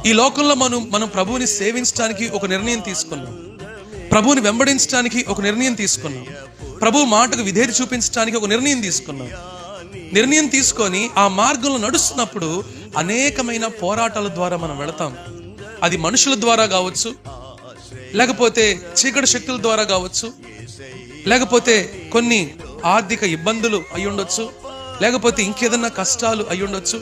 ఈ లోకంలో మనం ప్రభువుని సేవించడానికి ఒక నిర్ణయం తీసుకున్నాం, ప్రభువుని వెంబడించడానికి ఒక నిర్ణయం తీసుకున్నాం, ప్రభు మాటకు విధేయత చూపించడానికి ఒక నిర్ణయం తీసుకున్నాం. నిర్ణయం తీసుకొని ఆ మార్గంలో నడుస్తున్నప్పుడు అనేకమైన పోరాటాల ద్వారా మనం వెళతాం. అది మనుషుల ద్వారా కావచ్చు, లేకపోతే చీకటి శక్తుల ద్వారా కావచ్చు, లేకపోతే కొన్ని ఆర్థిక ఇబ్బందులు అయి ఉండొచ్చు, లేకపోతే ఇంకేదన్నా కష్టాలు అయి ఉండొచ్చు,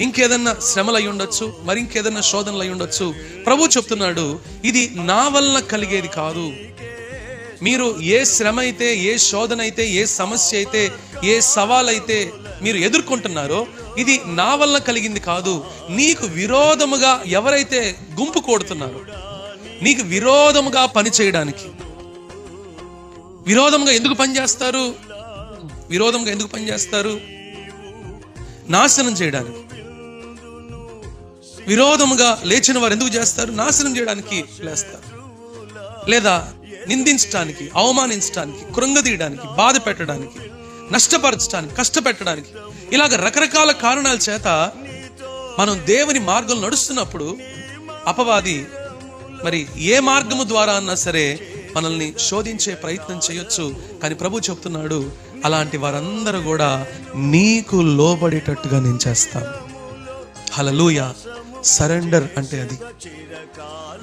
ఇంకేదన్నా శ్రమలు అయి ఉండొచ్చు, మరి ఇంకేదన్నా శోధనలు అయి ఉండొచ్చు. ప్రభు చెప్తున్నాడు, ఇది నా వలన కలిగేది కాదు. మీరు ఏ శ్రమ అయితే, ఏ శోధన అయితే, ఏ సమస్య అయితే, ఏ సవాల్ అయితే మీరు ఎదుర్కొంటున్నారో ఇది నా వలన కలిగింది కాదు. నీకు విరోధముగా ఎవరైతే గుంపు కూడుతున్నారో, నీకు విరోధముగా పని చేయడానికి, విరోధంగా ఎందుకు పనిచేస్తారు? విరోధంగా ఎందుకు పనిచేస్తారు? నాశనం చేయడానికి. విరోధముగా లేచిన వారు ఎందుకు చేస్తారు? నాశనం చేయడానికి లేస్తారు, లేదా నిందించడానికి, అవమానించడానికి, కృంగదీయడానికి, బాధ పెట్టడానికి, నష్టపరచడానికి, కష్టపెట్టడానికి, ఇలాగ రకరకాల కారణాల చేత మనం దేవుని మార్గం నడుస్తున్నప్పుడు అపవాది మరి ఏ మార్గము ద్వారా అన్నా సరే మనల్ని శోధించే ప్రయత్నం చేయొచ్చు. కానీ ప్రభు చెప్తున్నాడు, అలాంటి వారందరూ కూడా నీకు లోబడేటట్టుగా నేను చేస్తాను. హల్లెలూయా. సరెండర్ అంటే అది.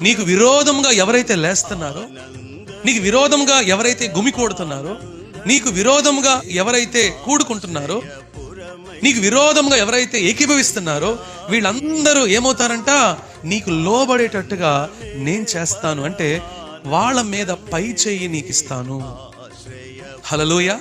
నీకు విరోధంగా ఎవరైతే లేస్తున్నారో, నీకు విరోధంగా ఎవరైతే గుమికూడుతున్నారో, నీకు విరోధంగా ఎవరైతే కూడుకుంటున్నారో, నీకు విరోధంగా ఎవరైతే ఏకీభవిస్తున్నారో వీళ్ళందరూ ఏమవుతారంట? నీకు లోబడేటట్టుగా నేను చేస్తాను. అంటే వాళ్ళ మీద పై చెయ్యి నీకు ఇస్తాను. హల్లెలూయా.